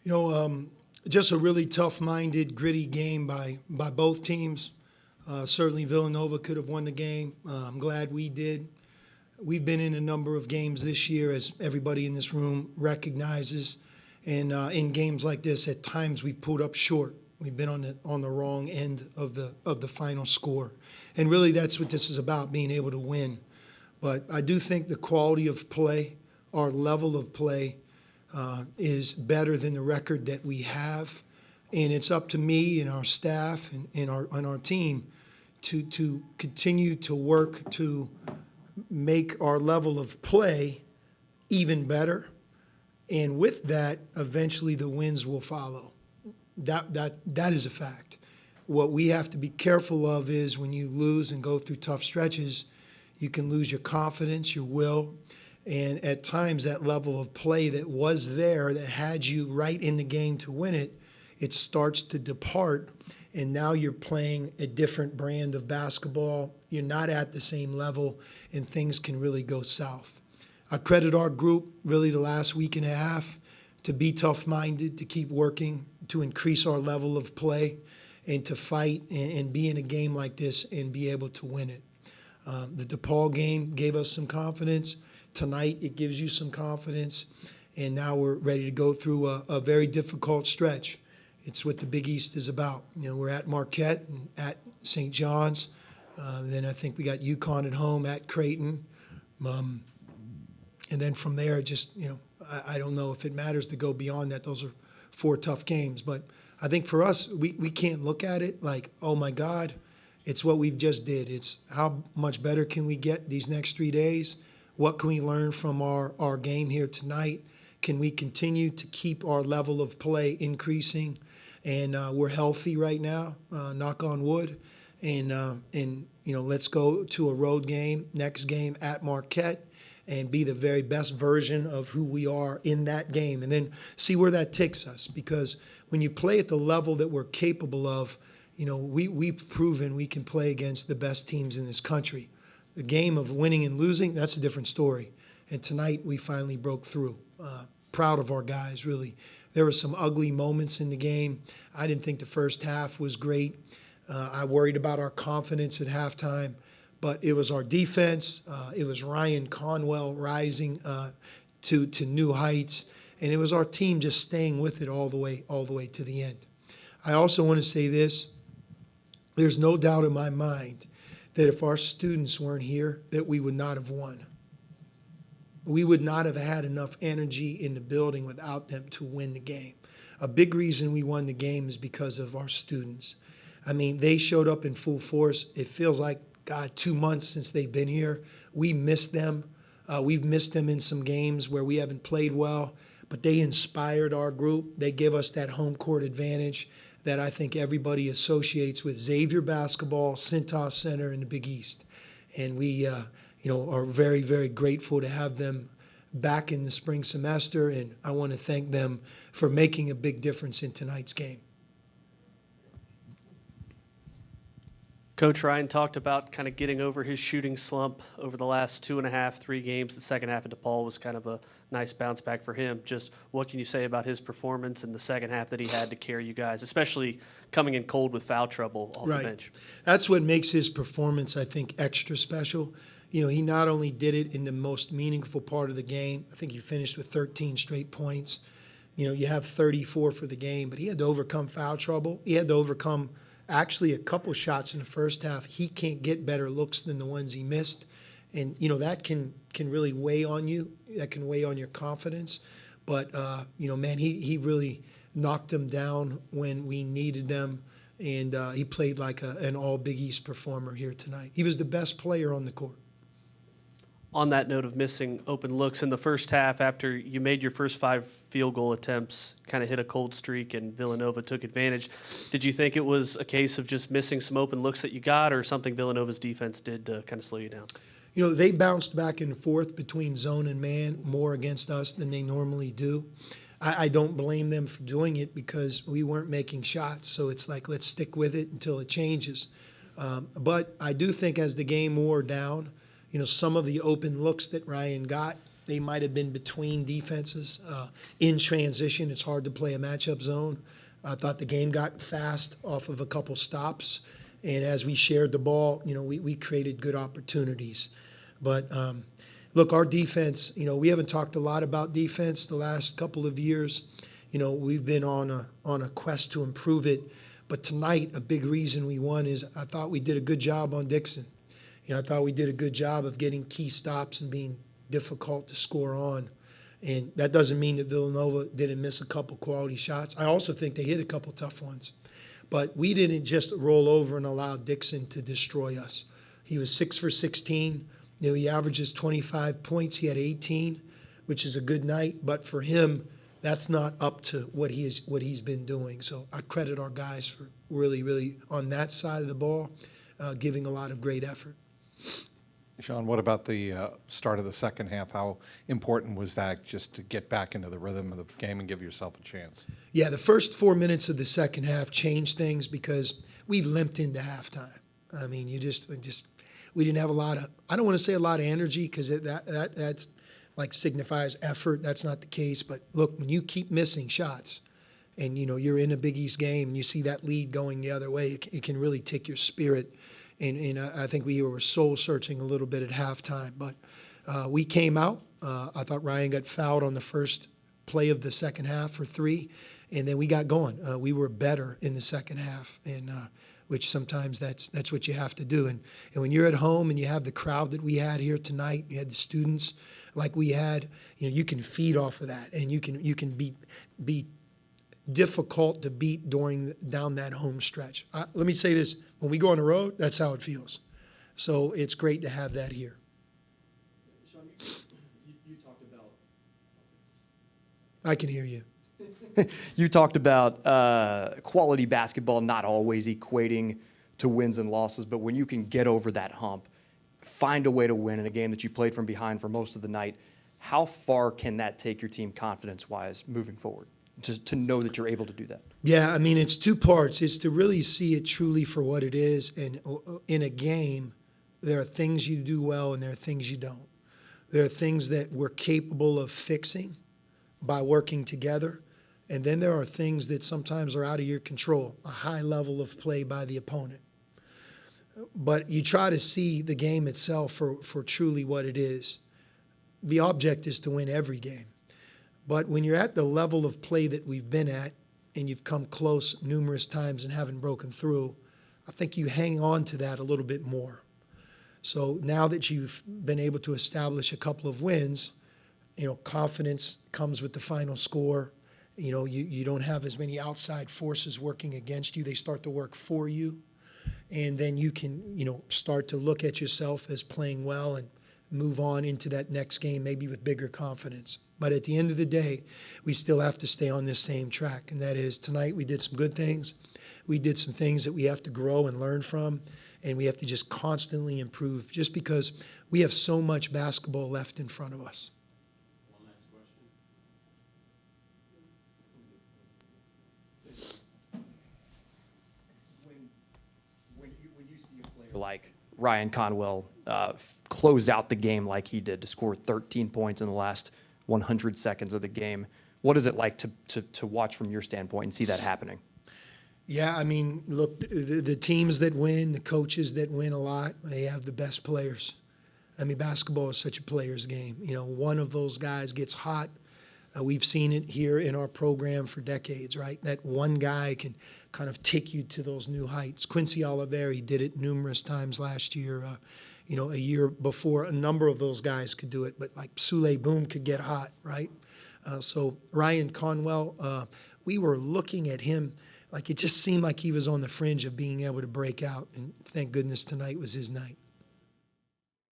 You know, just a really tough-minded, gritty game by both teams. Certainly Villanova could have won the game. I'm glad we did. We've been in a number of games this year, as everybody in this room recognizes. And in games like this, at times we've pulled up short. We've been on the wrong end of the final score. And really that's what this is about, being able to win. But I do think the quality of play, our level of play, is better than the record that we have. And it's up to me and our staff and our team to continue to work to make our level of play even better. And with that, eventually the wins will follow. That is a fact. What we have to be careful of is when you lose and go through tough stretches, you can lose your confidence, your will, and at times that level of play that was there, that had you right in the game to win it, it starts to depart, and now you're playing a different brand of basketball. You're not at the same level, and things can really go south. I credit our group really the last week and a half to be tough-minded, to keep working, to increase our level of play, and to fight and be in a game like this and be able to win it. The DePaul game gave us some confidence. Tonight it gives you some confidence, and now we're ready to go through a very difficult stretch. It's what the Big East is about. You know, we're at Marquette and at St. John's. Then I think we got UConn at home, at Creighton. And then from there, just, you know, I don't know if it matters to go beyond that. Those are 4 tough games. But I think for us, we can't look at it like, oh, my God, it's what we've just did. It's how much better can we get these next 3 days? What can we learn from our game here tonight? Can we continue to keep our level of play increasing? And we're healthy right now, knock on wood. And you know, let's go to a road game, next game at Marquette, and be the very best version of who we are in that game, and then see where that takes us. Because when you play at the level that we're capable of, you know, we've proven we can play against the best teams in this country. The game of winning and losing, that's a different story. And tonight we finally broke through. Proud of our guys, really. There were some ugly moments in the game. I didn't think the first half was great. I worried about our confidence at halftime. But it was our defense. It was Ryan Conwell rising to new heights, and it was our team just staying with it all the way to the end. I also want to say this: there's no doubt in my mind that if our students weren't here, that we would not have won. We would not have had enough energy in the building without them to win the game. A big reason we won the game is because of our students. I mean, they showed up in full force. It feels like, God, 2 months since they've been here. We missed them. We've missed them in some games where we haven't played well, but they inspired our group. They give us that home court advantage that I think everybody associates with Xavier basketball, Cintas Center, and the Big East. And we are very, very grateful to have them back in the spring semester, and I want to thank them for making a big difference in tonight's game. Coach Ryan talked about kind of getting over his shooting slump over the last 2.5, 3 games. The second half of DePaul was kind of a nice bounce back for him. Just what can you say about his performance in the second half that he had to carry you guys, especially coming in cold with foul trouble off the bench? That's what makes his performance, I think, extra special. You know, he not only did it in the most meaningful part of the game. I think he finished with 13 straight points. You know, you have 34 for the game, but he had to overcome foul trouble. He had to overcome actually a couple shots in the first half. He can't get better looks than the ones he missed. And, you know, that can really weigh on you. That can weigh on your confidence. But, man, he really knocked them down when we needed them. And he played like an all Big East performer here tonight. He was the best player on the court. On that note of missing open looks, in the first half, after you made your first 5 field goal attempts, kind of hit a cold streak and Villanova took advantage, did you think it was a case of just missing some open looks that you got, or something Villanova's defense did to kind of slow you down? You know, they bounced back and forth between zone and man more against us than they normally do. I don't blame them for doing it because we weren't making shots, so it's like, let's stick with it until it changes. But I do think as the game wore down, you know, some of the open looks that Ryan got, they might have been between defenses. In transition, it's hard to play a matchup zone. I thought the game got fast off of a couple stops. And as we shared the ball, we created good opportunities. But look, our defense, we haven't talked a lot about defense the last couple of years. We've been on a quest to improve it. But tonight, a big reason we won is I thought we did a good job on Dixon. I thought we did a good job of getting key stops and being difficult to score on. And that doesn't mean that Villanova didn't miss a couple quality shots. I also think they hit a couple tough ones. But we didn't just roll over and allow Dixon to destroy us. He was 6 for 16. He averages 25 points. He had 18, which is a good night. But for him, that's not up to what he's been doing. So I credit our guys for really, really on that side of the ball, giving a lot of great effort. Sean, what about the start of the second half? How important was that just to get back into the rhythm of the game and give yourself a chance? Yeah, the first 4 minutes of the second half changed things because we limped into halftime. I mean, we didn't have a lot of, I don't want to say a lot of energy because that's like signifies effort. That's not the case. But look, when you keep missing shots and, you're in a Big East game and you see that lead going the other way, it can really take your spirit. And I think we were soul-searching a little bit at halftime. But we came out. I thought Ryan got fouled on the first play of the second half for 3, and then we got going. We were better in the second half, and which sometimes that's what you have to do. And when you're at home and you have the crowd that we had here tonight, you had the students like we had, you can feed off of that, and you can be difficult to beat down that home stretch. Let me say this. When we go on the road, that's how it feels. So it's great to have that here. Sean, you talked about... I can hear you. You talked about quality basketball not always equating to wins and losses, but when you can get over that hump, find a way to win in a game that you played from behind for most of the night, how far can that take your team confidence-wise moving forward? To know that you're able to do that? Yeah, I mean, it's 2 parts. It's to really see it truly for what it is. And in a game, there are things you do well and there are things you don't. There are things that we're capable of fixing by working together. And then there are things that sometimes are out of your control, a high level of play by the opponent. But you try to see the game itself for truly what it is. The object is to win every game. But when you're at the level of play that we've been at and you've come close numerous times and haven't broken through, I think you hang on to that a little bit more. So now that you've been able to establish a couple of wins, confidence comes with the final score. You don't have as many outside forces working against you. They start to work for you. And then you can, start to look at yourself as playing well and move on into that next game, maybe with bigger confidence. But at the end of the day, we still have to stay on this same track. And that is, tonight we did some good things. We did some things that we have to grow and learn from. And we have to just constantly improve just because we have so much basketball left in front of us. One last question. When you see a player like Ryan Conwell close out the game like he did to score 13 points in the last 100 seconds of the game, what is it like to watch from your standpoint and see that happening? Yeah, I mean, look, the teams that win, the coaches that win a lot, they have the best players. I mean, basketball is such a player's game. One of those guys gets hot. We've seen it here in our program for decades, right? That one guy can kind of take you to those new heights. Quincy Oliveri did it numerous times last year. A year before, a number of those guys could do it, but like Sule Boom could get hot, right? So Ryan Conwell, we were looking at him like it just seemed like he was on the fringe of being able to break out, and thank goodness tonight was his night.